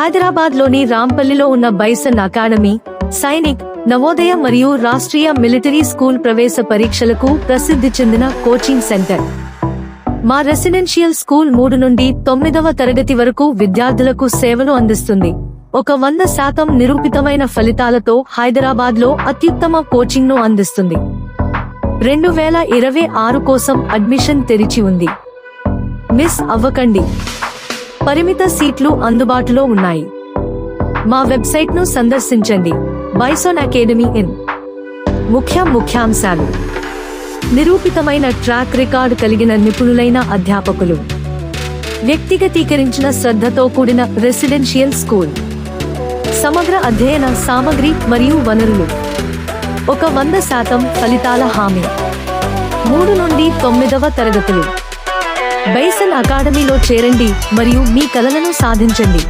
హైదరాబాద్లోని రాంపల్లిలో ఉన్న bison academy, Sainik, Navodaya మరియు రాష్ట్రీయ మిలిటరీ స్కూల్ ప్రవేశ పరీక్షలకు ప్రసిద్ధి చెందిన కోచింగ్ సెంటర్. మా రెసిడెన్షియల్ స్కూల్ 3 నుండి 9వ తరగతి వరకు విద్యార్థులకు సేవలు అందిస్తుంది. 100% నిరూపితమైన ఫలితాలతో హైదరాబాద్లో అత్యుత్తమ కోచింగ్ను అందిస్తుంది. 2026 కోసం అడ్మిషన్ తెరిచి ఉంది. మిస్ అవ్వకండి. పరిమిత సీట్లు అందుబాటులో ఉన్నాయి. మా వెబ్సైట్ను సందర్శించండి. Bison academy in. ముఖ్యాంశాలు: నిరూపితమైన ట్రాక్ రికార్డ్ కలిగిన నిపుణులైన అధ్యాపకులు, వ్యక్తిగతీకరించిన శ్రద్ధతో కూడిన రెసిడెన్షియల్ స్కూల్, సమగ్ర అధ్యయన సామగ్రి మరియు వనరులు, 100% ఫలితాల హామీ, 3 నుండి 9వ తరగతులు. బైసన్ అకాడమీలో చేరండి మరియు మీ కలలను సాధించండి.